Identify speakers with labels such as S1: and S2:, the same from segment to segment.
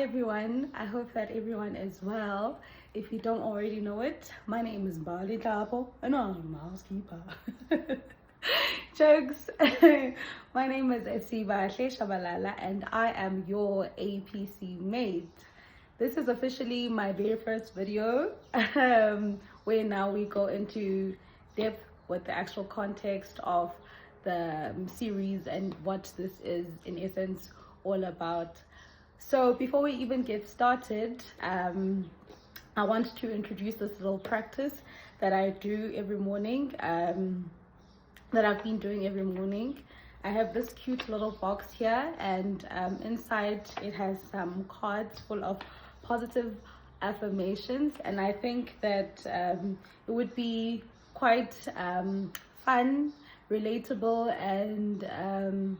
S1: everyone, I hope that everyone is well. If you don't already know it, my name is Bali Tapo and I'm a housekeeper. Jokes. My name is Esiba Shabalala and I am your APC mate. This is officially my very first video where now we go into depth with the actual context of the series and what this is in essence all about. So before we even get started, I want to introduce this little practice that I do every morning, that I've been doing every morning. I have this cute little box here, and inside it has some cards full of positive affirmations, and I think that it would be quite fun, relatable, and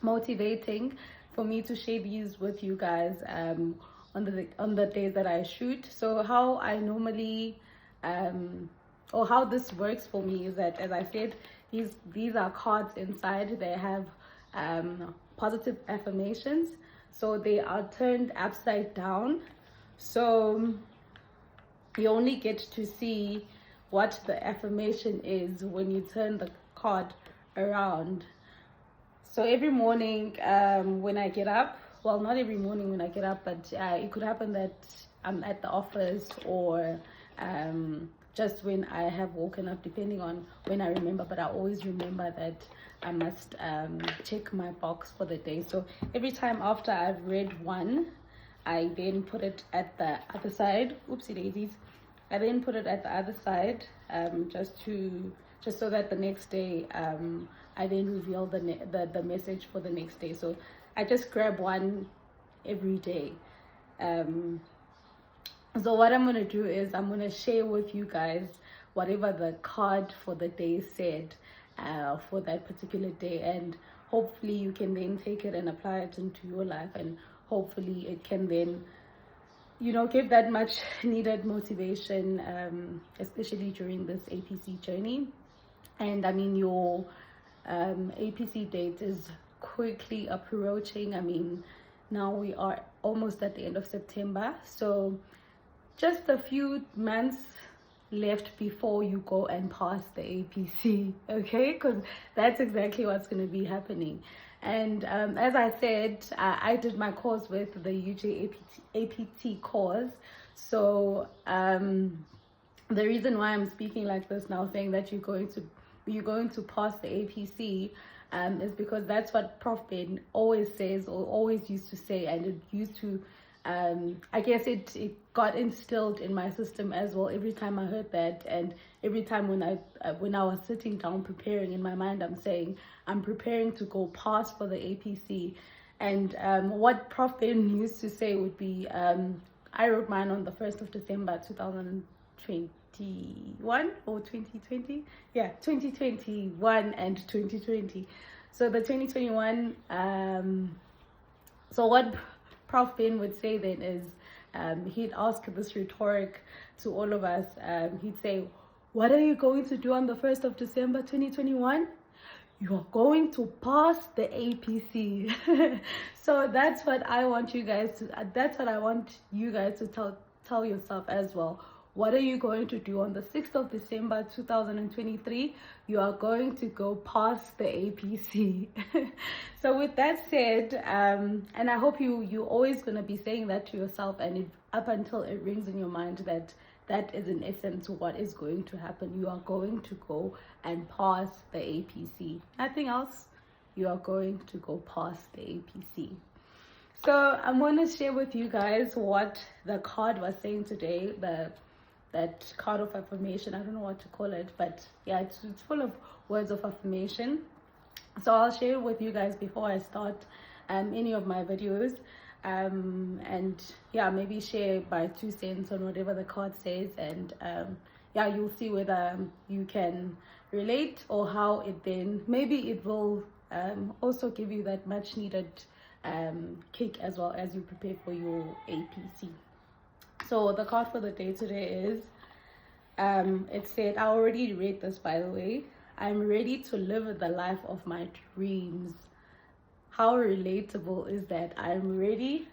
S1: motivating for me to share these with you guys on the days that I shoot. So how I normally or how this works for me is that, as I said, these are cards inside. They have positive affirmations, so they are turned upside down, so you only get to see what the affirmation is when you turn the card around. So every morning when I get up, well, not every morning when I get up, but it could happen that I'm at the office or just when I have woken up, depending on when I remember. But I always remember that I must check my box for the day. So every time after I've read one, I then put it at the other side. Oopsie daisies. I then put it at the other side just so that the next day I then reveal the message for the next day. So I just grab one every day. So what I'm going to do is I'm going to share with you guys whatever the card for the day said for that particular day, and hopefully you can then take it and apply it into your life, and hopefully it can then, you know, give that much needed motivation, especially during this APC journey. And I mean, your APC date is quickly approaching. I mean, now we are almost at the end of September, so just a few months left before you go and pass the APC, okay? Because that's exactly what's going to be happening. And as I said, I did my course with the UJ APT course. So the reason why I'm speaking like this now, saying that you're going to pass the APC, is because that's what Prof Ben always says, or always used to say, and it used to, I guess it got instilled in my system as well. Every time I heard that, and every time when I was sitting down preparing, in my mind I'm saying I'm preparing to go pass for the APC. And what Prof Ben used to say would be, I wrote mine on the 1st of December 2021 or 2020, 2021 and 2020. So the 2021, so what Prof Ben would say then is, he'd ask this rhetoric to all of us. He'd say, what are you going to do on the 1st of December 2021? You are going to pass the APC. So that's what I want you guys to, tell yourself as well. What are you going to do on the 6th of December 2023? You are going to go past the APC. So with that said, and I hope you're always going to be saying that to yourself, and up until it rings in your mind that is in essence what is going to happen. You are going to go and pass the APC. Nothing else. You are going to go past the APC. So I'm going to share with you guys what the card was saying today, that card of affirmation. I don't know what to call it, but yeah, it's full of words of affirmation. So I'll share it with you guys before I start any of my videos, and yeah, maybe share my 2 cents on whatever the card says, and yeah, you'll see whether you can relate, or how it then maybe it will also give you that much needed kick as well as you prepare for your APC. So the card for the day today is, it said, I already read this by the way, I'm ready to live the life of my dreams. How relatable is that? I'm ready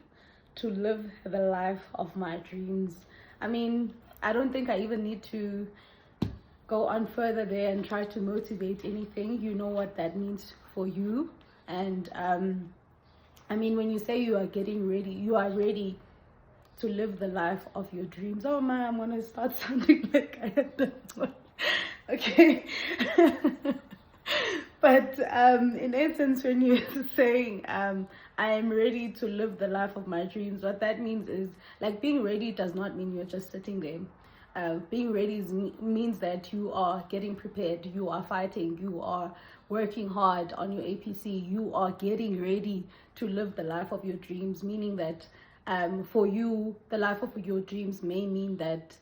S1: to live the life of my dreams. I mean, I don't think I even need to go on further there and try to motivate anything. You know what that means for you. And I mean, when you say you are getting ready, you are ready to live the life of your dreams. Oh man, I'm gonna start sounding like I had that. Okay. But in essence, when you're saying I am ready to live the life of my dreams, what that means is, like, being ready does not mean you're just sitting there. Being ready means that you are getting prepared, you are fighting, you are working hard on your APC, you are getting ready to live the life of your dreams, meaning that for you, the life of your dreams may mean that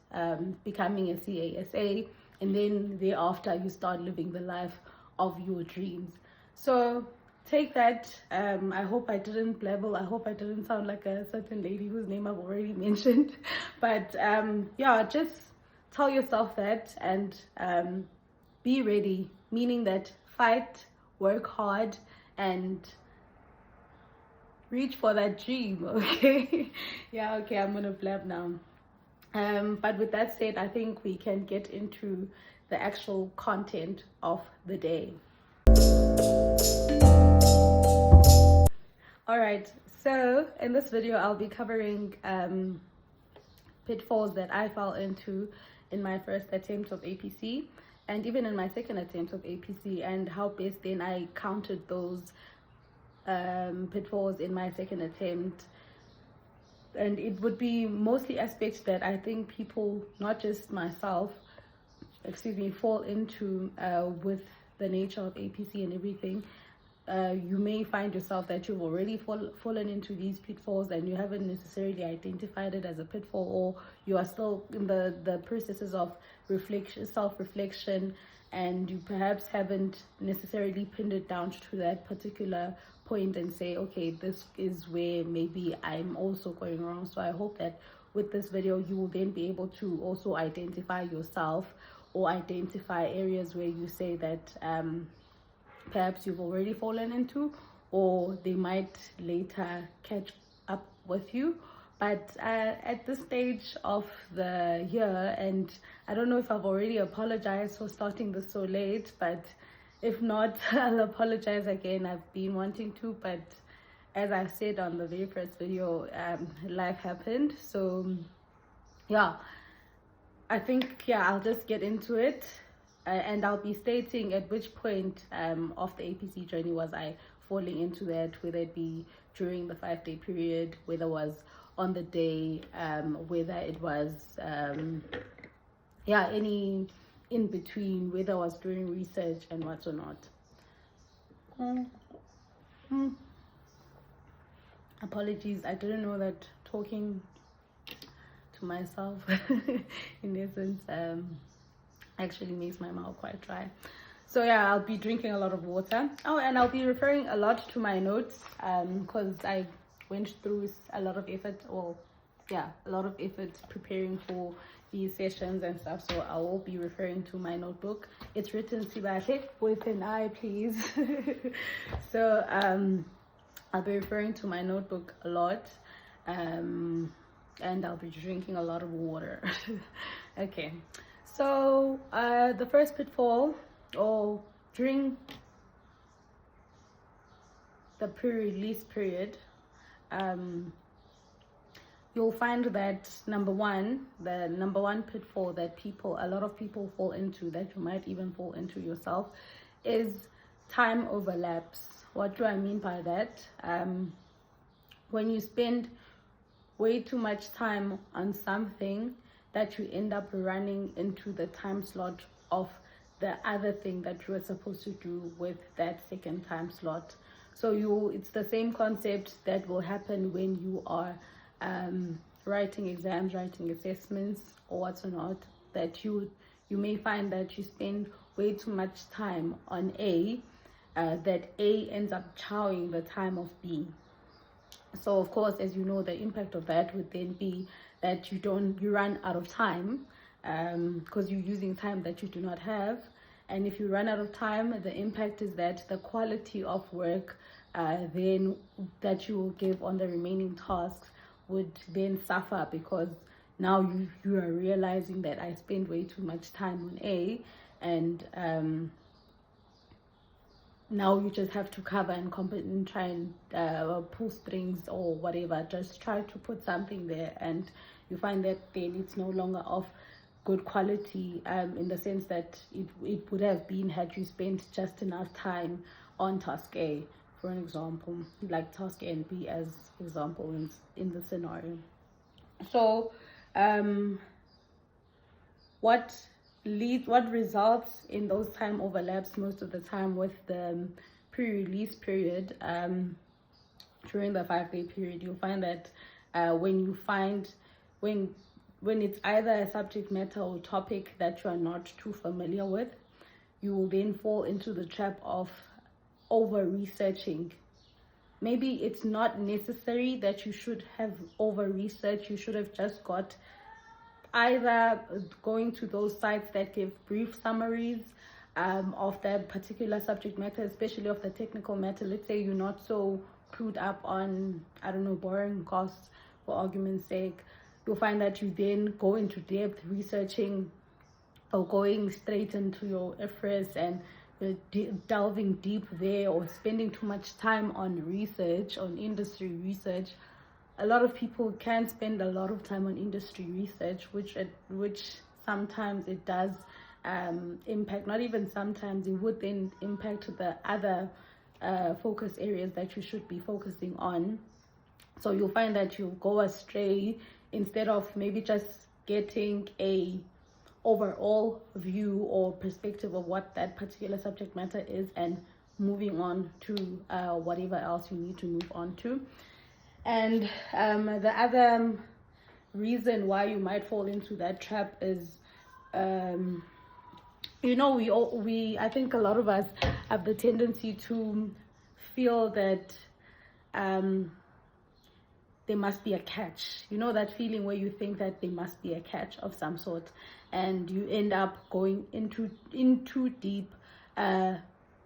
S1: becoming a CASA, and then thereafter you start living the life of your dreams. So take that. I hope I didn't blabble. I hope I didn't sound like a certain lady whose name I've already mentioned. But yeah, just tell yourself that and be ready, meaning that fight, work hard, and reach for that dream. Okay. Yeah, okay, I'm gonna blab now. But with that said, I think we can get into the actual content of the day. All right, so in this video I'll be covering pitfalls that I fell into in my first attempt of APC, and even in my second attempt of APC, and how best then I countered those pitfalls in my second attempt. And it would be mostly aspects that I think people, not just myself, fall into with the nature of APC and everything. You may find yourself that you've already fallen into these pitfalls and you haven't necessarily identified it as a pitfall, or you are still in the processes of self-reflection, and you perhaps haven't necessarily pinned it down to that particular point and say, okay, this is where maybe I'm also going wrong. So I hope that with this video you will then be able to also identify yourself, or identify areas where you say that perhaps you've already fallen into, or they might later catch up with you. But at this stage of the year, and I don't know if I've already apologized for starting this so late, but if not, I'll apologize again. I've been wanting to, but as I said on the very first video, life happened. So yeah, I think, yeah, I'll just get into it. And I'll be stating at which point of the APC journey was I falling into that, whether it be during the 5-day period, whether it was on the day, whether it was yeah, any in between, whether I was doing research and what or not. Apologies, I didn't know that talking to myself in essence actually makes my mouth quite dry. So yeah, I'll be drinking a lot of water. Oh, and I'll be referring a lot to my notes because I went through a lot of effort, or yeah, a lot of effort preparing for these sessions and stuff. So I will be referring to my notebook. It's written Sibahle with an I, please. So I'll be referring to my notebook a lot, and I'll be drinking a lot of water. Okay, so the first pitfall, or during the pre-release period, you'll find that the number one pitfall that a lot of people fall into, that you might even fall into yourself, is time overlaps. What do I mean by that? When you spend way too much time on something, that you end up running into the time slot of the other thing that you were supposed to do with that second time slot. So it's the same concept that will happen when you are writing exams, writing assessments, or whatnot, that you may find that you spend way too much time on A, that A ends up chowing the time of B. So of course, as you know, the impact of that would then be that you run out of time, because you're using time that you do not have. And if you run out of time, the impact is that the quality of work then that you will give on the remaining tasks would then suffer, because now you are realizing that I spend way too much time on A, and now you just have to cover and try and pull strings or whatever. Just try to put something there, and you find that then it's no longer of good quality, in the sense that it would have been had you spent just enough time on task A, for an example, like task A and B as example in the scenario. So what results in those time overlaps most of the time with the pre-release period, during the 5-day period, you'll find that when it's either a subject matter or topic that you are not too familiar with, you will then fall into the trap of over researching. Maybe it's not necessary that you should have over research. You should have just got either going to those sites that give brief summaries of that particular subject matter, especially of the technical matter. Let's say you're not so clued up on, I don't know, borrowing costs, for argument's sake. You'll find that you then go into depth researching, or going straight into your FRS and delving deep there, or spending too much time on research, on industry research. A lot of people can spend a lot of time on industry research, which sometimes it does impact, not even sometimes, it would then impact the other focus areas that you should be focusing on. So you'll find that you go astray, instead of maybe just getting a overall view or perspective of what that particular subject matter is and moving on to whatever else you need to move on to. And the other reason why you might fall into that trap is, I think a lot of us have the tendency to feel that there must be a catch. You know that feeling where you think that there must be a catch of some sort, and you end up going into deep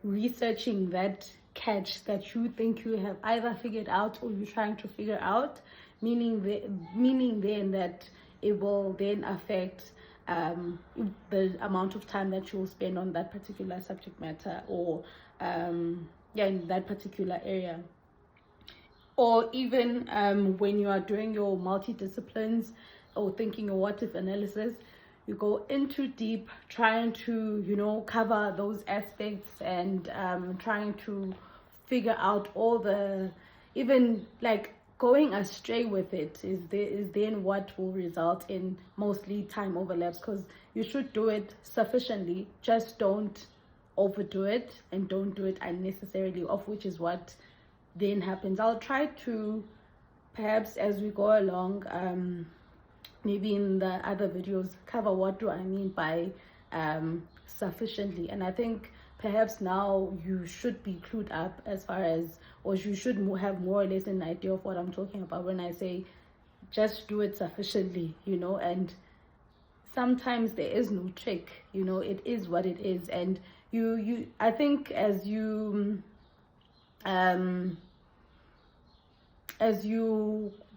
S1: researching that catch that you think you have either figured out or you're trying to figure out, meaning then that it will then affect the amount of time that you'll spend on that particular subject matter, or in that particular area. Or even when you are doing your multidisciplines or thinking your what if analysis, you go into deep trying to cover those aspects, and trying to figure out all the, even like going astray with it is then what will result in mostly time overlaps, because you should do it sufficiently, just don't overdo it and don't do it unnecessarily, of which is what then happens. I'll try to, perhaps as we go along, maybe in the other videos, cover what do I mean by sufficiently. And I think perhaps now you should be clued up as far as, or you should have more or less an idea of what I'm talking about when I say just do it sufficiently, and sometimes there is no trick, it is what it is. And I think as you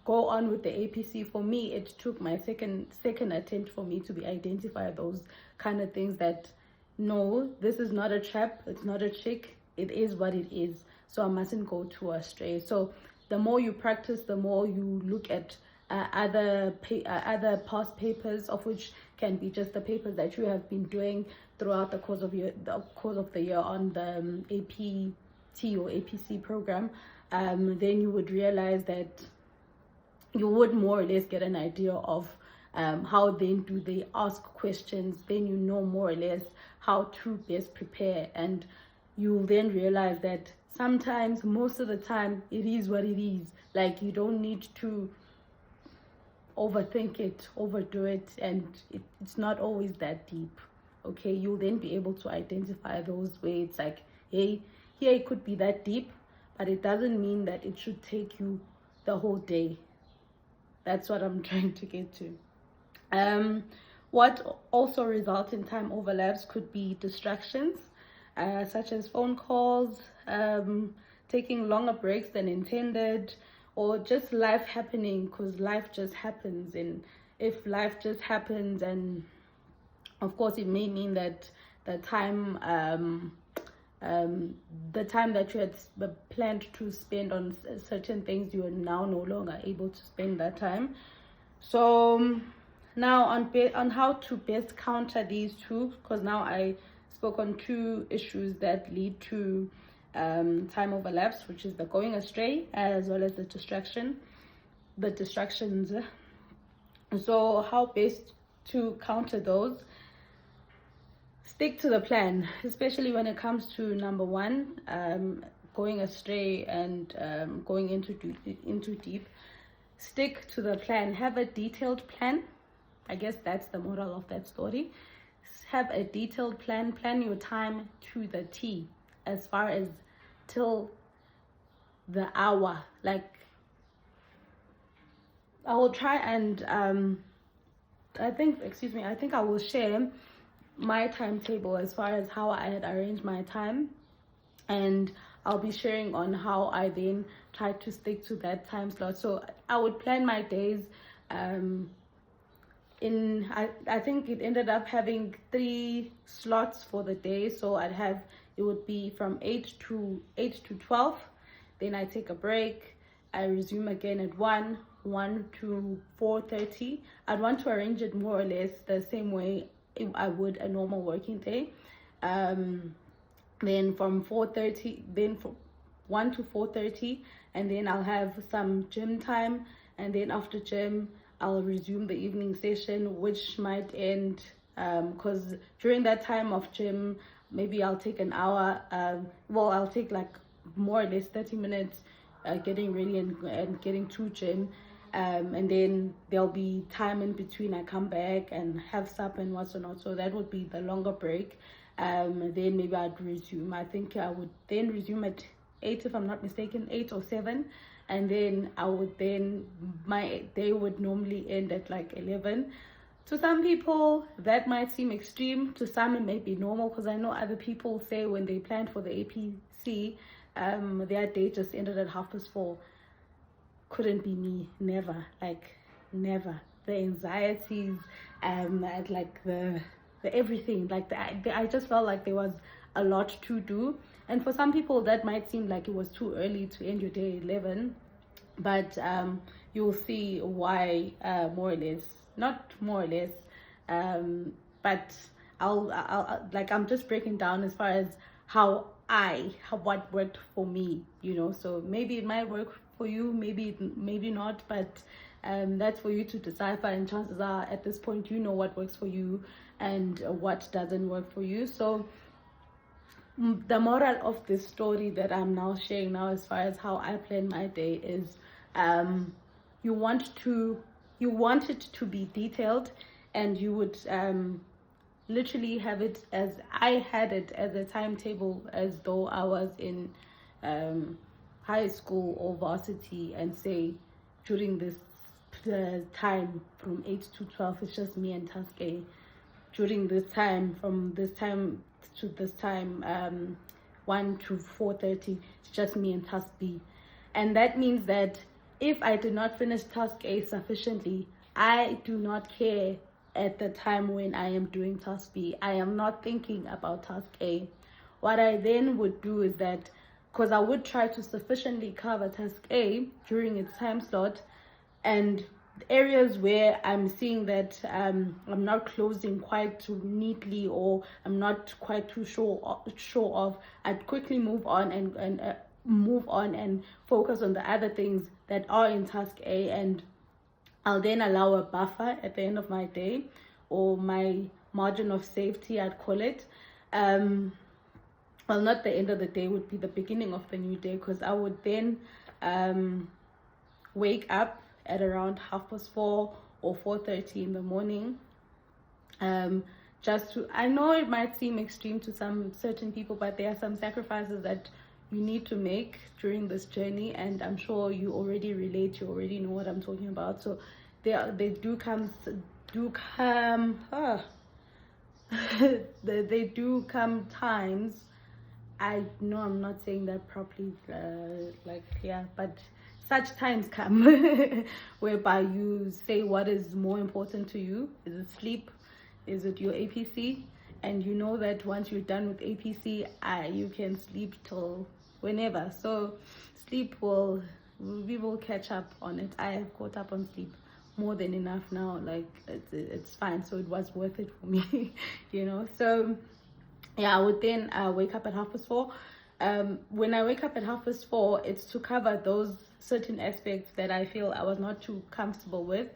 S1: go on with the APC, for me it took my second attempt for me to identify those kind of things, that no, this is not a trap, it's not a trick, it is what it is, so I mustn't go too astray. So the more you practice, the more you look at other past papers, of which can be just the papers that you have been doing throughout the course of the year on the APT or APC program, then you would realize that you would more or less get an idea of how then do they ask questions. Then you know more or less how to best prepare, and you then realize that sometimes, most of the time, it is what it is. Like, you don't need to overthink it, overdo it, and it's not always that deep. Okay, you'll then be able to identify those where it's like, hey, here it could be that deep, but it doesn't mean that it should take you the whole day. That's what I'm trying to get to. What also results in time overlaps could be distractions, such as phone calls, taking longer breaks than intended, or just life happening, because life just happens. And if life just happens, and of course it may mean that the time the time that you had planned to spend on certain things, you are now no longer able to spend that time. So now on how to best counter these two, because now I spoke on two issues that lead to time overlaps, which is the going astray as well as the distractions. So how best to counter those? Stick to the plan, especially when it comes to number one, going astray and going into deep. Stick to the plan. Have a detailed plan. I guess that's the moral of that story. Have a detailed plan. Plan your time to the T, as far as till the hour. Like, I will try and I think I will share my timetable as far as how I had arranged my time, and I'll be sharing on how I then try to stick to that time slot. So I would plan my days I think it ended up having 3 slots for the day. So it would be from 8 to 12, then I take a break, I resume again at 1 to 4:30. I'd want to arrange it more or less the same way I would a normal working day. Then from 4:30, then from 1 to 4:30, and then I'll have some gym time, and then after gym I'll resume the evening session, which might end because during that time of gym, maybe I'll take an hour. I'll take like more or less 30 minutes getting ready and getting to gym. And then there'll be time in between. I come back and have supper and what's not. So that would be the longer break. Then maybe I'd resume. I think I would then resume at 8, if I'm not mistaken, 8 or 7. And then my day would normally end at like 11. To some people, that might seem extreme. To some, it may be normal, because I know other people say when they planned for the APC, their day just ended at 4:30. Couldn't be me. Never. Like, never. The anxieties, like the everything, like I just felt like there was a lot to do. And for some people that might seem like it was too early to end your day at 11, but you'll see why, more or less, not more or less, but I'm just breaking down as far as what worked for me, so maybe it might work for you, maybe not, but that's for you to decipher. And chances are at this point you know what works for you and what doesn't work for you. So the moral of this story that I'm now sharing now, as far as how I plan my day, is you want it to be detailed, and you would literally have it as I had it, as a timetable, as though I was in high school or varsity, and say during this time from 8 to 12 it's just me and task A. During this time, from this time to this time, 1 to 4:30, it's just me and task B. And that means that if I did not finish task A sufficiently, I do not care at the time when I am doing task B. I am not thinking about task A. What I then would do is that, because I would try to sufficiently cover task A during its time slot, and areas where I'm seeing that I'm not closing quite too neatly, or I'm not quite too sure of, I'd quickly move on and focus on the other things that are in task A, and I'll then allow a buffer at the end of my day, or my margin of safety, I'd call it. Well, not the end of the day, would be the beginning of the new day, because I would then wake up at around 4:30 or 4:30 in the morning. I know it might seem extreme to certain people, but there are some sacrifices that you need to make during this journey, and I'm sure you already relate, you already know what I'm talking about. So they do come they do come times, I know I'm not saying that properly, but such times come whereby you say what is more important to you. Is it sleep? Is it your APC? And you know that once you're done with APC, you can sleep till whenever. So sleep we will catch up on it. I have caught up on sleep more than enough now. Like it's fine. So it was worth it for me, you know. So yeah, I would then wake up at 4:30. When I wake up at 4:30, it's to cover those certain aspects that I feel I was not too comfortable with.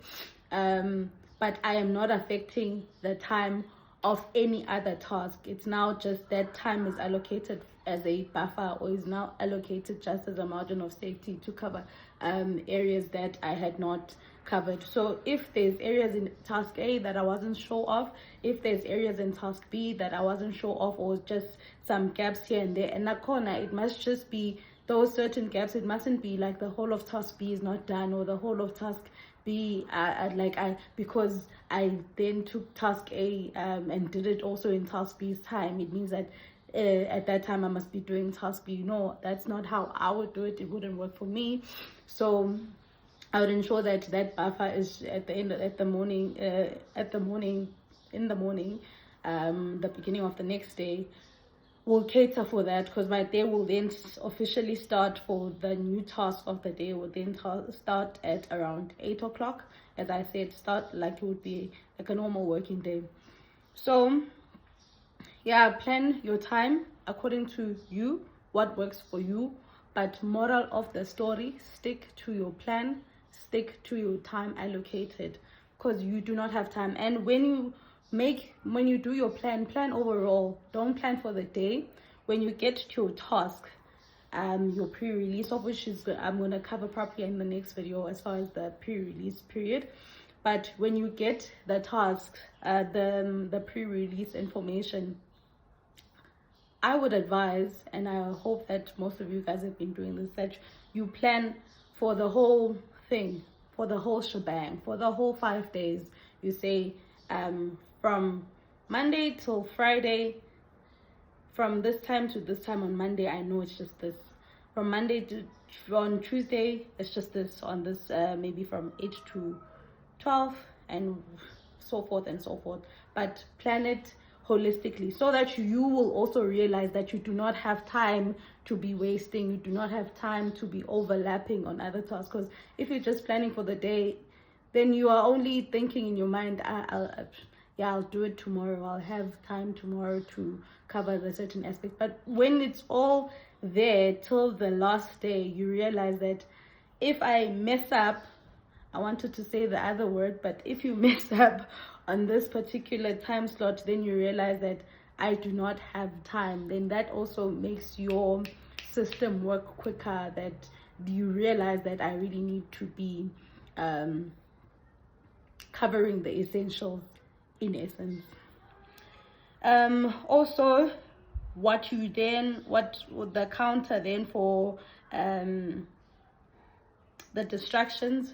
S1: But I am not affecting the time of any other task. It's now just that time is allocated as a buffer, or is now allocated just as a margin of safety to cover areas that I had not covered. So if there's areas in task A that I wasn't sure of, if there's areas in task B that I wasn't sure of, or just some gaps here and there, and that corner, it must just be those certain gaps. It mustn't be like the whole of task B is not done, or the whole of task B because I then took task A and did it also in task B's time. It means that at that time I must be doing task B. No, that's not how I would do it. It wouldn't work for me. So I would ensure that that buffer is in the morning, the beginning of the next day. Will cater for that, because my day will then officially start for the new task of the day. Will then start at around 8 o'clock. As I said, start like it would be like a normal working day. So yeah, plan your time according to you, what works for you. But moral of the story, stick to your plan, stick to your time allocated, because you do not have time. And when you do your plan overall. Don't plan for the day. When you get to your task, your pre-release, of which is I'm going to cover properly in the next video as far as the pre-release period. But when you get the task, the pre-release information, I would advise, and I hope that most of you guys have been doing this, that you plan for the whole thing, for the whole shebang, for the whole 5 days. You say from Monday till Friday, from this time to this time on Monday, I know it's just this. From Monday to on Tuesday, it's just this. On this, maybe from 8 to 12, and so forth and so forth. But plan it holistically, so that you will also realize that you do not have time to be wasting. You do not have time to be overlapping on other tasks. Because if you're just planning for the day, then you are only thinking in your mind, I'll do it tomorrow. I'll have time tomorrow to cover the certain aspect. But when it's all there till the last day, you realize that if I mess up, I wanted to say the other word, but if you mess up on this particular time slot, then you realize that I do not have time. Then that also makes your system work quicker, that you realize that I really need to be covering the essentials in essence. Also, what the counter then for the distractions,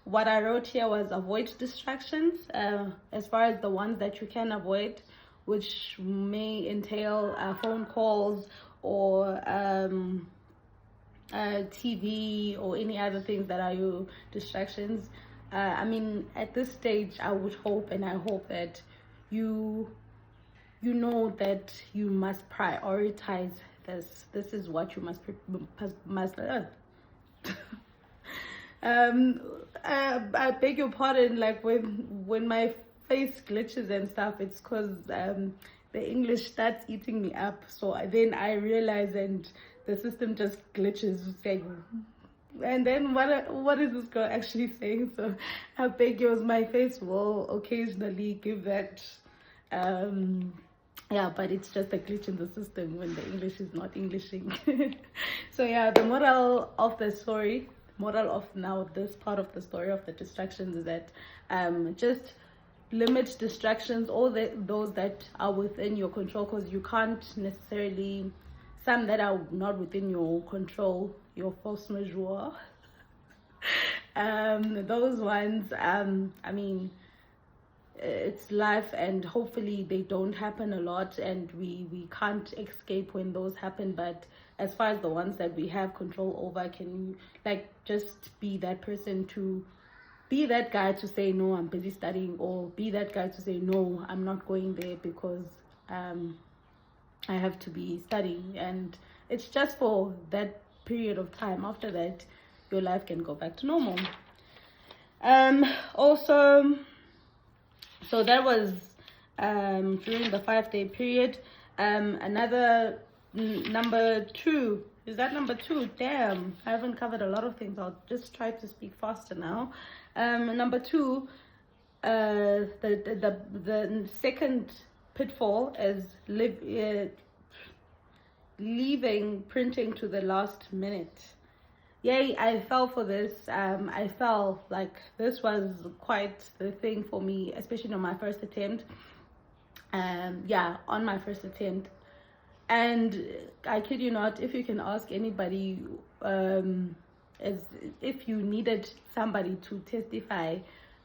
S1: what I wrote here was avoid distractions, as far as the ones that you can avoid, which may entail phone calls or TV or any other things that are your distractions. I mean, at this stage, I would hope, and I hope that you know that you must prioritize this. This is what you must I beg your pardon, like when my face glitches and stuff, it's because the English starts eating me up. So then I realize, and the system just glitches, like, and then what is this girl actually saying? So I beg yours, my face will occasionally give that yeah, but it's just a glitch in the system when the English is not Englishing. So yeah, the moral of the story, moral of now this part of the story of the distractions, is that just limit distractions, all those that are within your control, because you can't necessarily, some that are not within your control, your force majeure, those ones, I mean, it's life, and hopefully they don't happen a lot, and we can't escape when those happen. But as far as the ones that we have control over, can you like just be that person to be that guy to say no, I'm busy studying, or be that guy to say no, I'm not going there because I have to be studying. And it's just for that period of time. After that, your life can go back to normal. Also, so that was during the 5-day period. Another number 2, is that number 2? Damn, I haven't covered a lot of things. I'll just try to speak faster now. Number 2, the second pitfall is leaving printing to the last minute. Yay, I fell for this. I fell, like, this was quite the thing for me, especially on my first attempt. On my first attempt. And I kid you not, if you can ask anybody, as if you needed somebody to testify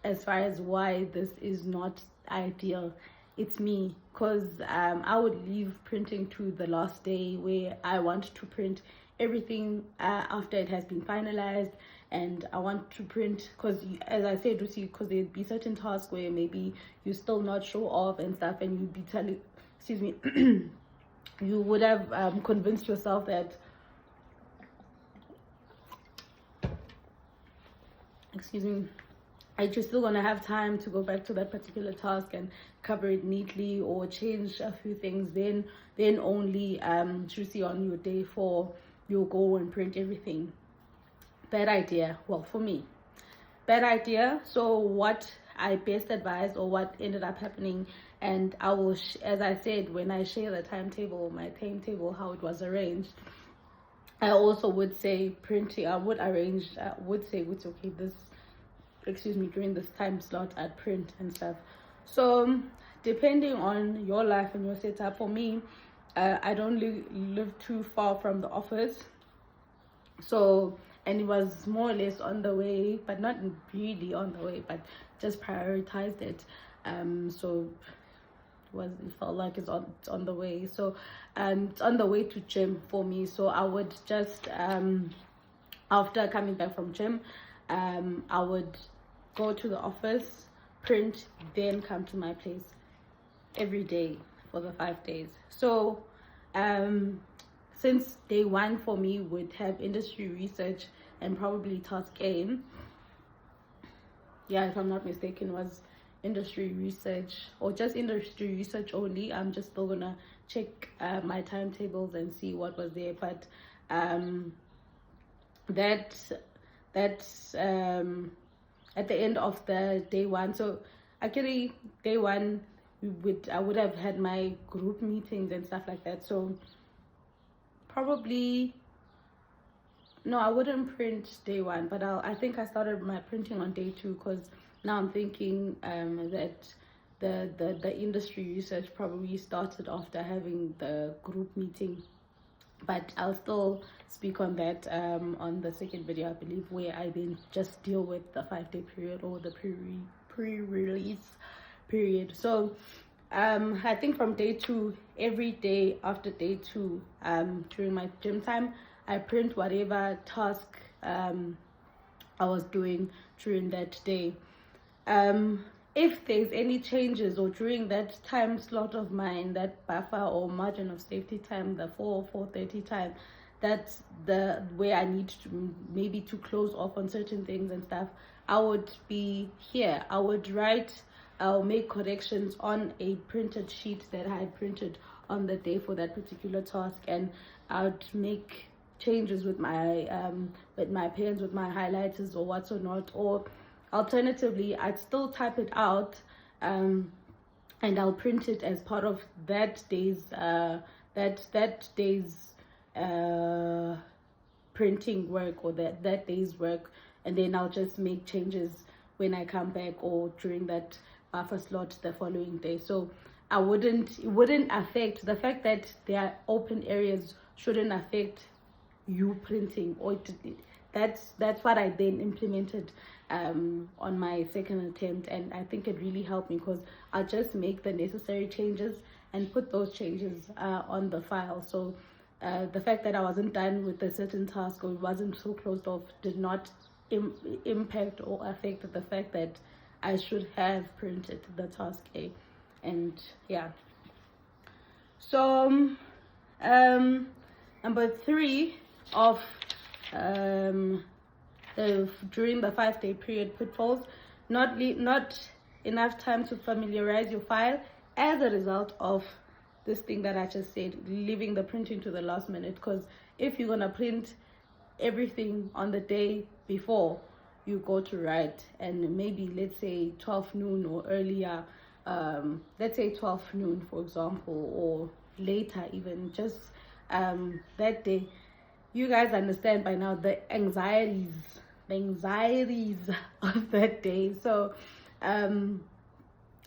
S1: as far as why this is not ideal, it's me. Because I would leave printing to the last day, where I want to print everything after it has been finalized. And I want to print, because as I said, because there'd be certain tasks where maybe you're still not sure of and stuff, and you'd be telling, excuse me, you would have convinced yourself that, you're still gonna have time to go back to that particular task and cover it neatly, or change a few things. Then only Tuesday on your day 4, you'll go and print everything. Bad idea. Well, for me, bad idea. So what I best advise, or what ended up happening, and I will, as I said, when I share the timetable, my timetable, how it was arranged, I also would say printing, I would arrange, would say, okay, during this time slot, I'd print and stuff. So depending on your life and your setup, for me, I don't live too far from the office. So, and it was more or less on the way, but not really on the way, but just prioritized it. So it felt like it's on the way. So it's on the way to gym for me. So I would just after coming back from gym, I would go to the office, print, then come to my place every day for the 5 days. So since day 1 for me would have industry research and probably task A, if I'm not mistaken, was industry research, or just industry research only. I'm just still gonna check my timetables and see what was there. But that's at the end of the day 1. So actually day 1, I would have had my group meetings and stuff like that. So probably no, I wouldn't print day 1, but I think I started my printing on day 2, because now I'm thinking that the industry research probably started after having the group meeting. But I'll still speak on that on the second video, I believe, where I then just deal with the 5-day period, or the pre-release period. So I think from day 2, every day after day 2, during my gym time, I print whatever task I was doing during that day. If there's any changes, or during that time slot of mine, that buffer or margin of safety time, the 4:30 time, that's the where I need to maybe to close off on certain things and stuff, I would be here. I would write, I'll make corrections on a printed sheet that I had printed on the day for that particular task, and I'd make changes with my pens, with my highlighters, or what's or not. Or alternatively, I'd still type it out and I'll print it as part of that day's printing work, or that day's work, and then I'll just make changes when I come back, or during that buffer slot the following day. So it wouldn't affect, the fact that there are open areas shouldn't affect you printing, or that's what I then implemented on my second attempt, and I think it really helped me because I'll just make the necessary changes and put those changes on the file. So the fact that I wasn't done with a certain task or it wasn't so closed off did not impact or affect the fact that I should have printed the task A. And yeah, so number 3 of during the 5-day period pitfalls: not enough time to familiarize your file as a result of this thing that I just said, leaving the printing to the last minute. Because if you're gonna print everything on the day before you go to write, and maybe let's say 12 noon or earlier, let's say 12 noon for example, or later even, just that day, you guys understand by now the anxieties of that day. So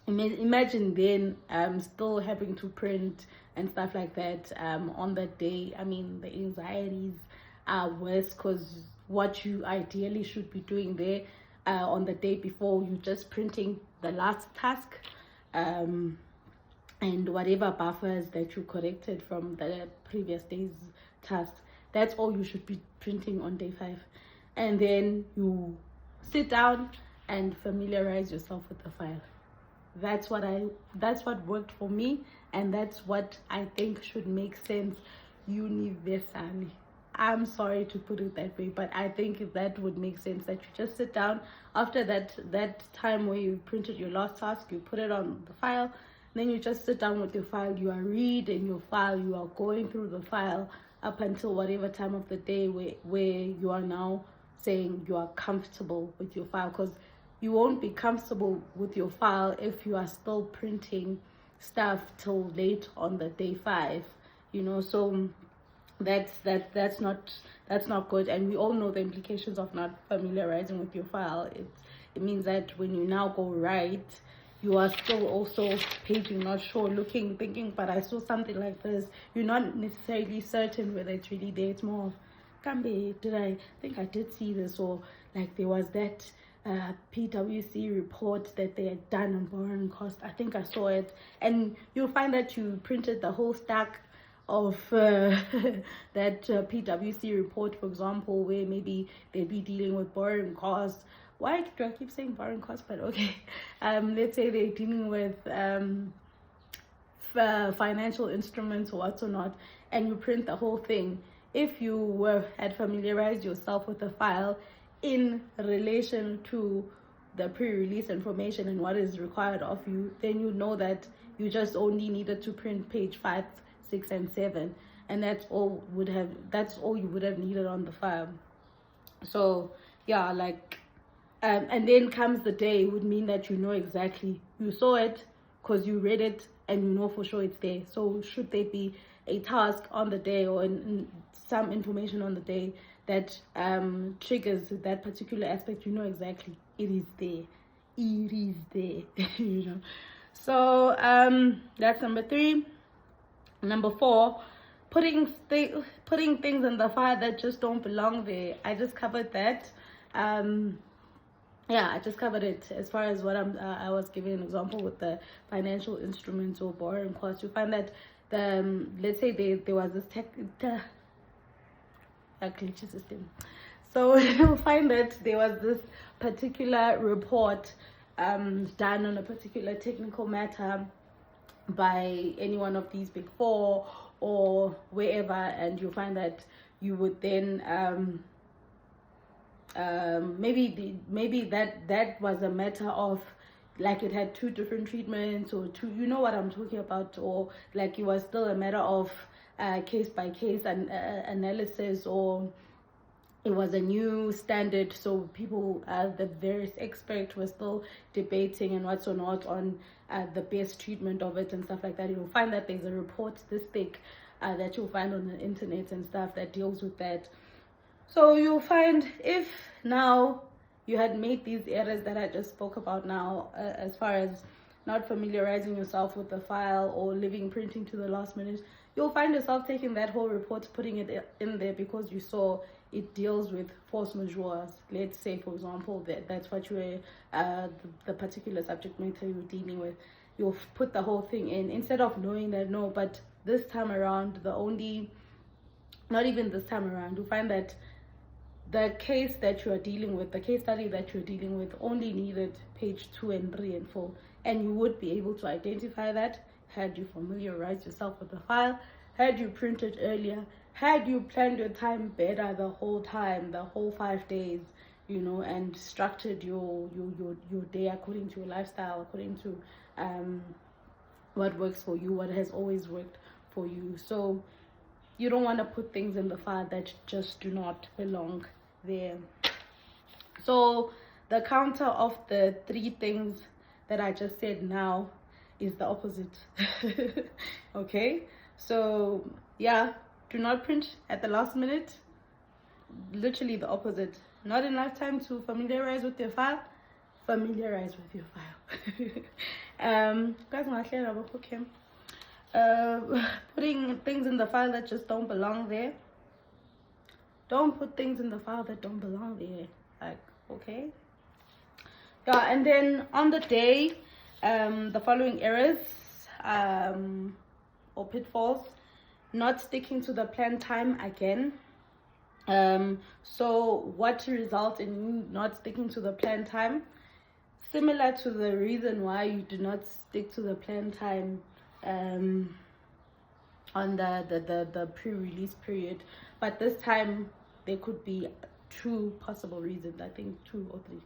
S1: imagine then still having to print and stuff like that on that day. I mean, the anxieties are worse, because what you ideally should be doing there on the day before, you just printing the last task and whatever buffers that you corrected from the previous day's task. That's all you should be printing on day 5, and then you sit down and familiarize yourself with the file. That's what worked for me, and that's what I think should make sense universally. I'm sorry to put it that way, but I think that would make sense, that you just sit down after that time where you printed your last task, you put it on the file, then you just sit down with your file, you are reading your file, you are going through the file up until whatever time of the day where you are now saying you are comfortable with your file. Because you won't be comfortable with your file if you are still printing stuff till late on the day 5, you know. So that's not good, and we all know the implications of not familiarizing with your file. It means that when you now go write, you are still also paging, not sure, looking, thinking, but I saw something like this. You're not necessarily certain whether it's really there. It's more of, Kambe, I think I did see this, or like there was that PwC report that they had done on borrowing cost. I think I saw it, and you'll find that you printed the whole stack of that PwC report, for example, where maybe they'd be dealing with borrowing costs. Why do I keep saying borrowing costs? But okay, let's say they're dealing with financial instruments or what or not, and you print the whole thing. If you had familiarized yourself with the file in relation to the pre-release information and what is required of you, then you know that you just only needed to print page 5, 6, and 7, and that's all you would have needed on the file. So yeah, like and then comes the day, would mean that you know exactly, you saw it because you read it and you know for sure it's there. So should there be a task on the day or some information on the day that triggers that particular aspect, you know exactly it is there. You know. So that's number 3. Number 4, putting things in the file that just don't belong there. I just covered that. Yeah, I just covered it as far as what I was giving an example with the financial instruments or borrowing costs. You find that let's say there was this glitchy system. So you'll find that there was this particular report done on a particular technical matter by any one of these big 4 or wherever, and you find that you would then maybe that was a matter of, like, it had 2 different treatments, or 2, you know what I'm talking about, or like it was still a matter of case by case and analysis, or it was a new standard, so people, the various experts were still debating and what's or not on the best treatment of it and stuff like that. You'll find that there's a report this thick that you'll find on the internet and stuff that deals with that. So you'll find, if now you had made these errors that I just spoke about now, as far as not familiarizing yourself with the file or leaving printing to the last minute, you'll find yourself taking that whole report, putting it in there because you saw it deals with force majeure. Let's say, for example, that's what you were, the particular subject matter you're dealing with. You'll put the whole thing in instead of knowing that, no, but this time around, not even this time around, you'll find that the case that you are dealing with, the case study that you're dealing with, only needed page 2 and 3 and 4, and you would be able to identify that had you familiarized yourself with the file, had you printed earlier, had you planned your time better the whole time, the whole 5 days, and structured your day according to your lifestyle, according to what works for you, what has always worked for you. So you don't want to put things in the file that just do not belong there. So the counter of the 3 things that I just said now is the opposite. Okay, so yeah, do not print at the last minute. Literally the opposite. Not enough time to familiarize with your file. Familiarize with your file. Putting things in the file that just don't belong there. Don't put things in the file that don't belong there. Like, okay. Yeah, and then on the day, the following errors or pitfalls: not sticking to the planned time again. So what results in you not sticking to the planned time? Similar to the reason why you do not stick to the planned time on the pre-release period, but this time there could be 2 possible reasons. I think 2 or 3.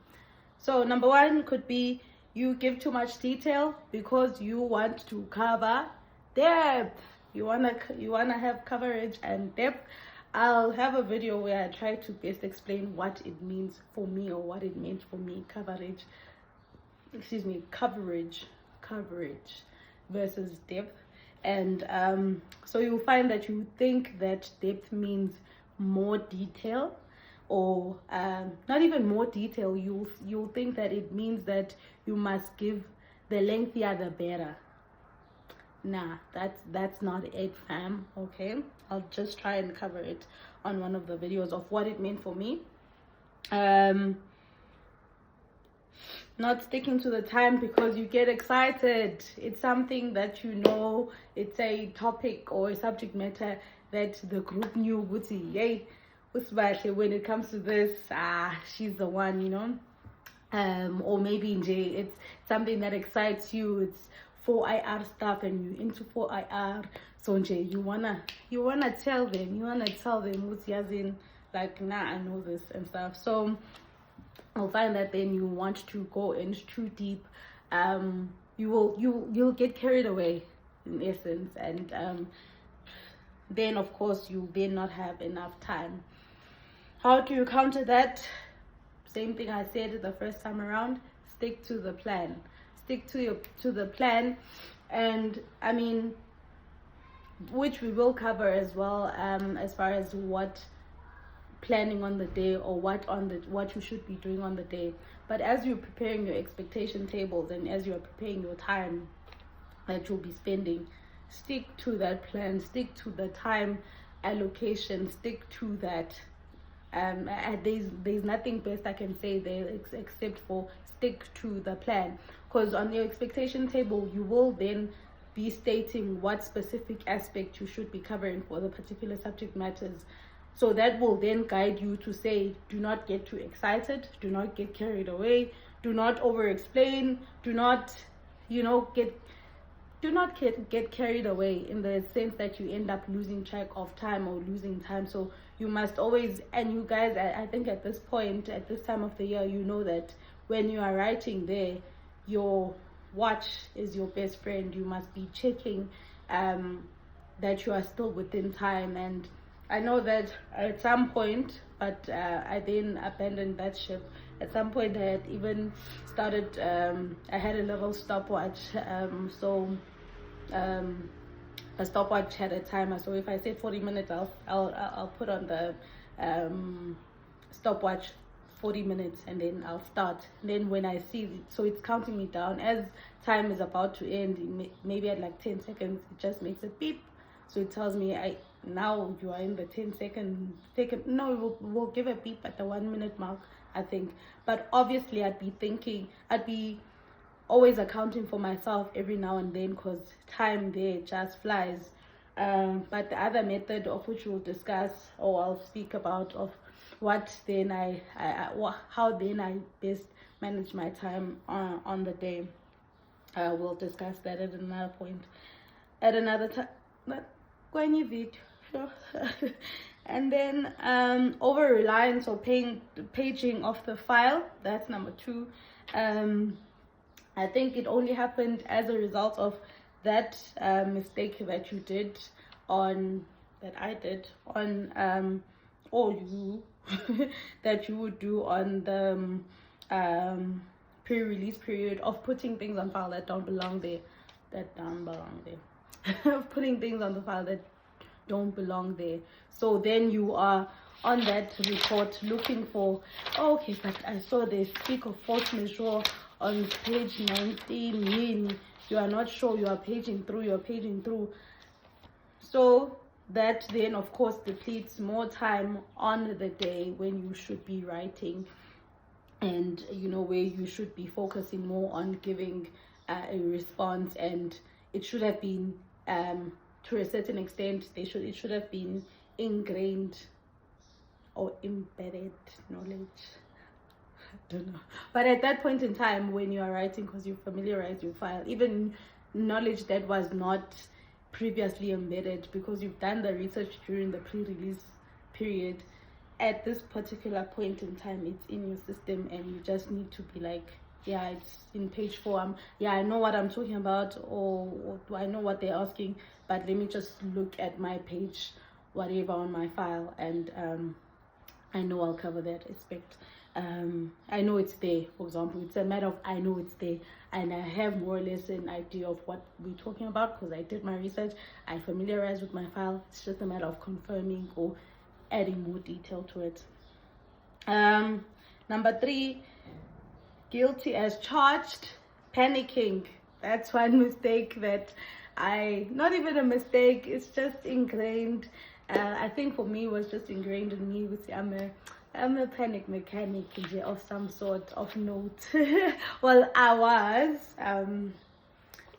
S1: So number 1 could be you give too much detail because you want to cover depth. You wanna have coverage and depth. I'll have a video where I try to best explain what it means for me, or what it means for me, coverage versus depth. And so you'll find that you think that depth means more detail, or not even more detail. You'll think that it means that you must give the lengthier the better. Nah, that's not it, fam. Okay, I'll just try and cover it on one of the videos of what it meant for me. Not sticking to the time because you get excited. It's something that it's a topic or a subject matter that the group knew. Yay, when it comes to this, she's the one, or maybe it's something that excites you. It's 4IR stuff and you're into 4IR. So you wanna tell them what's yazin, like, nah, I know this and stuff. So I'll find that then you want to go in too deep. You'll get carried away in essence, and then of course you then not have enough time. How do you counter that? Same thing I said the first time around. Stick to the plan. Stick to the plan, and I mean, which we will cover as well, as far as what planning on the day, or what you should be doing on the day. But as you're preparing your expectation tables and as you're preparing your time that you'll be spending, stick to that plan, stick to the time allocation, stick to that. There's nothing best I can say there except for stick to the plan, because on your expectation table you will then be stating what specific aspect you should be covering for the particular subject matters. So that will then guide you to say, do not get too excited, do not get carried away, do not over explain, do not get carried away in the sense that you end up losing track of time or losing time. So you must always, and you guys, I think at this point, at this time of the year, you know that when you are writing there, your watch is your best friend. You must be checking that you are still within time. And I know that at some point, but I then abandoned that ship. At some point I had even started, I had a little stopwatch, a stopwatch had a timer. So if I say 40 minutes, I'll put on the stopwatch 40 minutes, and then I'll start. And then when I see it, so it's counting me down as time is about to end, maybe at like 10 seconds, it just makes a beep. So it tells me now you are in the 10-second. No, we'll give a beep at the 1 minute mark, I think. But obviously I'd be always accounting for myself every now and then, because time there just flies. But the other method, of which we'll discuss, or I'll speak about, of what then how then I best manage my time on the day, we'll discuss that at another point, at another time. But kwenye video, sure. And then over reliance or paging of the file, that's number 2. I think it only happened as a result of that mistake that you did that I did on or you that you would do on the pre-release period, of putting things on file that don't belong there, of putting things on the file that don't belong there. So then you are on that report looking for, oh, okay, but I saw they speak of force majeure on page 19. You are not sure, you are paging through. So that then of course depletes more time on the day when you should be writing, and where you should be focusing more on giving a response. And it should have been to a certain extent, it should have been ingrained or embedded knowledge. I don't know, but at that point in time when you are writing, because you familiarize your file, even knowledge that was not previously embedded, because you've done the research during the pre-release period, at this particular point in time it's in your system, and you just need to be like, yeah, it's in page 4. I know what I'm talking about, or I know what they're asking, but let me just look at my page whatever on my file, and I know I'll cover that aspect. I know it's there. For example, it's a matter of I know it's there, and I have more or less an idea of what we're talking about, because I did my research, I familiarized with my file. It's just a matter of confirming or adding more detail to it. Number 3, guilty as charged, panicking. That's one mistake that not even a mistake, it's just ingrained. I think for me it was just ingrained in me, which I'm a panic mechanic of some sort of note. Well, I was.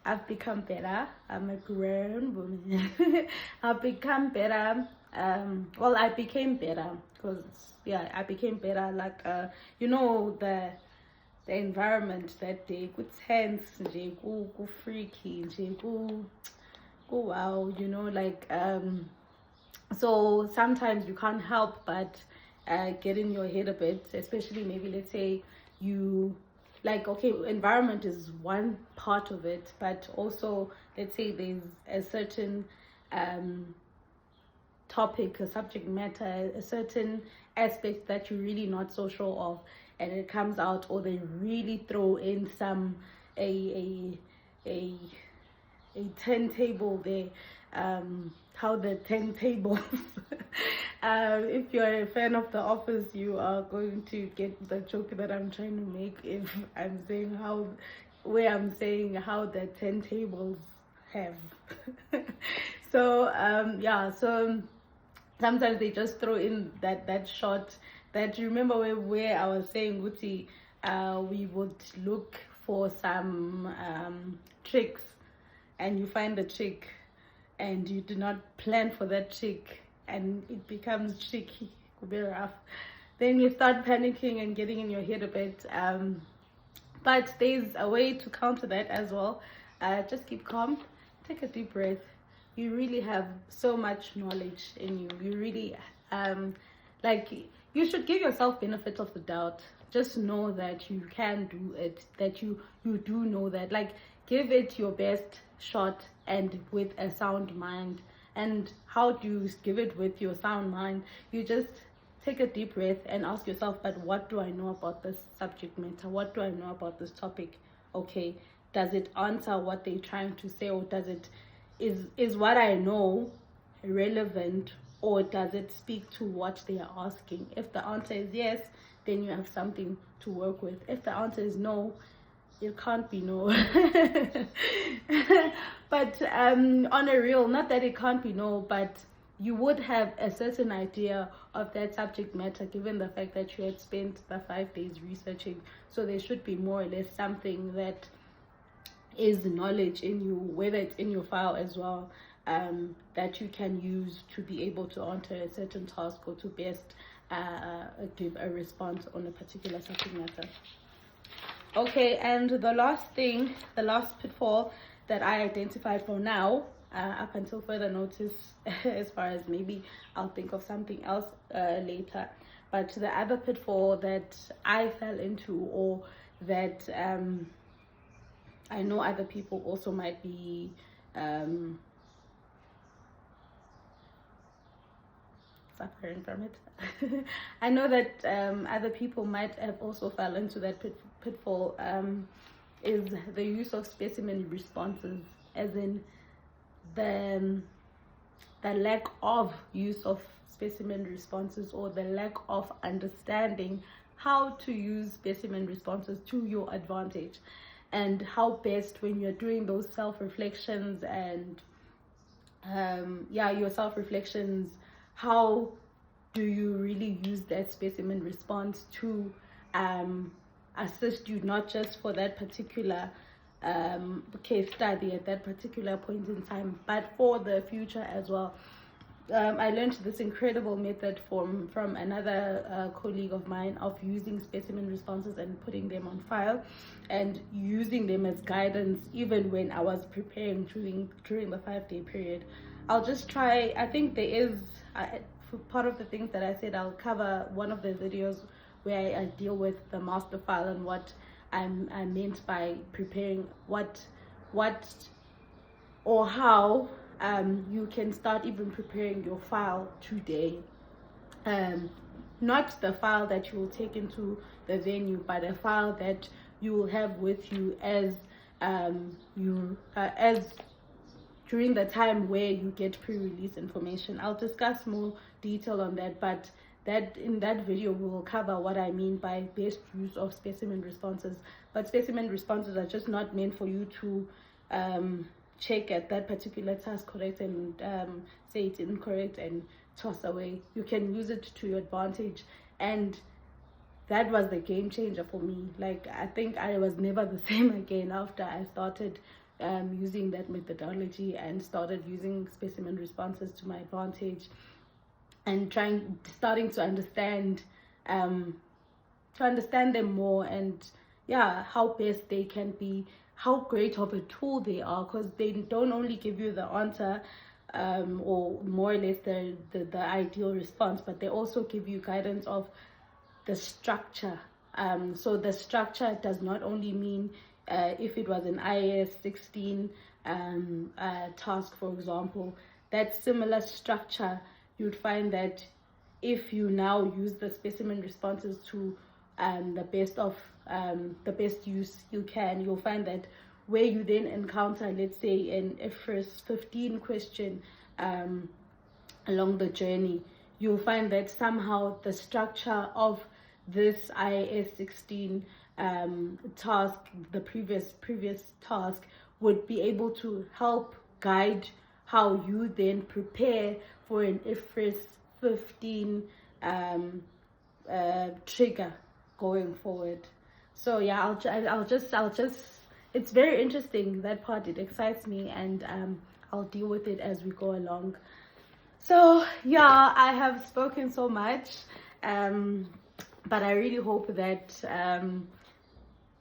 S1: I've become better. I'm a grown woman. I've become better. Well, I became better because I became better. Like the environment that day, good tense, go freaky, go wow. So sometimes you can't help but get in your head a bit, especially maybe let's say you environment is one part of it, but also let's say there's a certain topic, a subject matter, a certain aspect that you're really not so sure of, and it comes out, or they really throw in a turntable there. How the turntable if you're a fan of The Office, you are going to get the joke that I'm trying to make if I'm saying how the turntables have. So sometimes they just throw in that shot that, you remember where I was saying, Guti, we would look for some tricks, and you find the trick and you do not plan for that trick, and it becomes tricky, could be rough. Then you start panicking and getting in your head a bit. But there's a way to counter that as well. Just keep calm, take a deep breath. You really have so much knowledge in you. You really you should give yourself benefit of the doubt. Just know that you can do it, that you do know that. Give it your best shot, and with a sound mind. And how do you give it with your sound mind? You just take a deep breath and ask yourself, but what do I know about this subject matter? What do I know about this topic? Okay, does it answer what they're trying to say, or is what I know relevant, or does it speak to what they are asking? If the answer is yes, then you have something to work with. If the answer is no, it can't be no. But on a real, not that it can't be no, but you would have a certain idea of that subject matter given the fact that you had spent the 5 days researching. So there should be more or less something that is knowledge in you, whether it's in your file as well, that you can use to be able to answer a certain task or to best give a response on a particular subject matter. Okay, and the last pitfall that I identified for now, up until further notice, as far as maybe I'll think of something else later, but the other pitfall that I fell into, or that I know other people also might be suffering from it. I know that other people might have also fell into that pitfall, is the use of specimen responses, as in the lack of use of specimen responses, or the lack of understanding how to use specimen responses to your advantage, and how best when you're doing those self-reflections and your self-reflections, how do you really use that specimen response to assist you, not just for that particular case study at that particular point in time, but for the future as well. I learned this incredible method from another colleague of mine, of using specimen responses and putting them on file and using them as guidance even when I was preparing during the 5-day period. I'll just try, I think there is for part of the things that I said, I'll cover one of the videos where I deal with the master file and what I meant by preparing what or how you can start even preparing your file today. Not the file that you will take into the venue, but a file that you will have with you as during the time where you get pre-release information. I'll discuss more detail on that, but in that video we will cover what I mean by best use of specimen responses. But specimen responses are just not meant for you to check at that particular task correct and say it's incorrect and toss away. You can use it to your advantage, and that was the game changer for me. Like, I think I was never the same again after I started using that methodology and started using specimen responses to my advantage, and starting to understand them more, and how best they can be, how great of a tool they are, because they don't only give you the answer or more or less the ideal response, but they also give you guidance of the structure. So the structure does not only mean if it was an IAS 16 task, for example, that similar structure, you'd find that if you now use the specimen responses to the best use you can, you'll find that where you then encounter, let's say, a first 15 question along the journey, you'll find that somehow the structure of this IAS 16 task, the previous task, would be able to help guide how you then prepare for an IFRS 15 trigger going forward. So I'll just it's very interesting, that part. It excites me, and I'll deal with it as we go along. So I have spoken so much, but I really hope that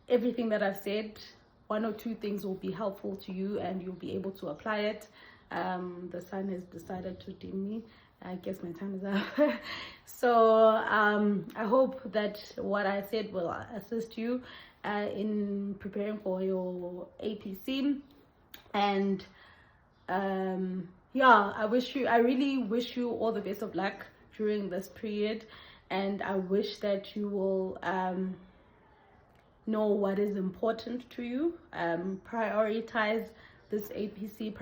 S1: everything that I've said, one or two things will be helpful to you and you'll be able to apply it. The sun has decided to dim me. I guess my time is up. So I hope that what I said will assist you in preparing for your APC. And I really wish you all the best of luck during this period, and I wish that you will know what is important to you. Prioritize this APC,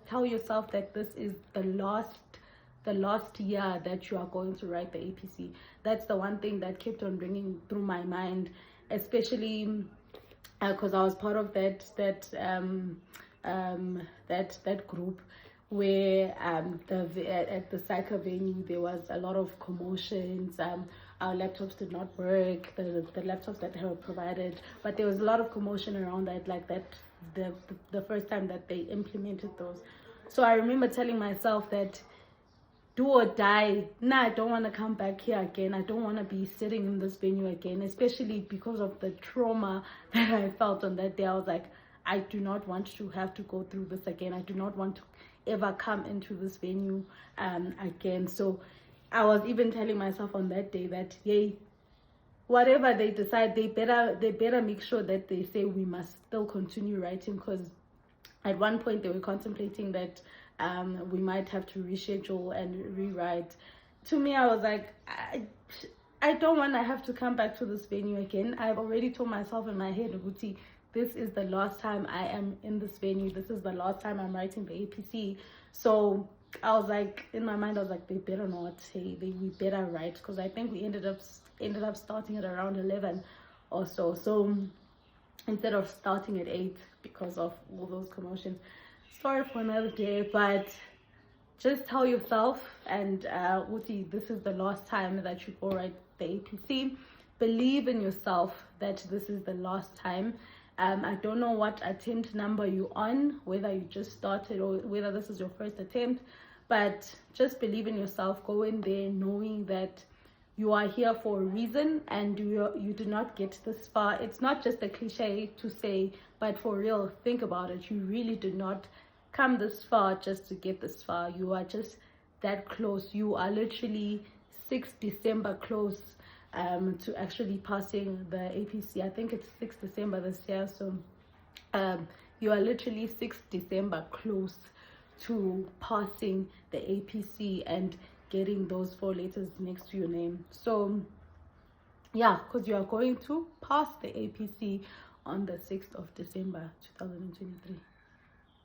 S1: tell yourself that this is the last year that you are going to write the APC. That's the one thing that kept on ringing through my mind, especially because I was part of that group where at the SAICA venue there was a lot of commotions. Our laptops did not work, the laptops that were provided, but there was a lot of commotion around that, like that the first time that they implemented those. So I remember telling myself that do or die, nah, I don't want to come back here again. I don't want to be sitting in this venue again, especially because of the trauma that I felt on that day. I was like, I do not want to have to go through this again. I do not want to ever come into this venue again. So I was even telling myself on that day that, yay, whatever they decide, they better make sure that they say we must still continue writing, because at one point they were contemplating that we might have to reschedule and rewrite. To me, I was like, I don't want to have to come back to this venue again. I've already told myself in my head, Uguti, this is the last time I am in this venue. This is the last time I'm writing the APC. So I was like, in my mind, I was like, they better not. Hey, we better write, because I think we ended up starting at around 11 or so. So instead of starting at 8 because of all those commotions. Sorry for another day, but just tell yourself, and Uti, this is the last time that you go write the APC. Believe in yourself that this is the last time. I don't know what attempt number you're on, whether you just started or whether this is your first attempt, but just believe in yourself. Go in there knowing that you are here for a reason, and you do not get this far. It's not just a cliche to say, but for real, think about it. You really did not come this far just to get this far. You are just that close. You are literally 6 December close to actually passing the APC. I think it's 6 December this year, so you are literally 6 December close to passing the APC and getting those 4 letters next to your name. So yeah, because you are going to pass the APC on the 6th of December 2023.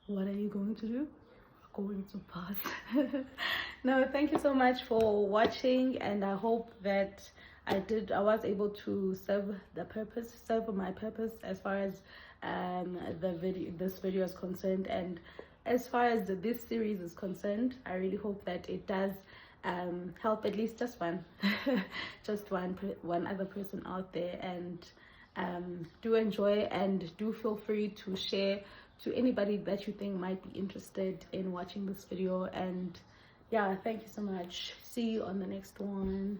S1: What are you going to do? Going to pass. No, thank you so much for watching, and I hope that I was able to serve my purpose as far as this video is concerned, and as far as this series is concerned. I really hope that it does help at least just one one other person out there, and do enjoy, and do feel free to share to anybody that you think might be interested in watching this video. And yeah, thank you so much. See you on the next one.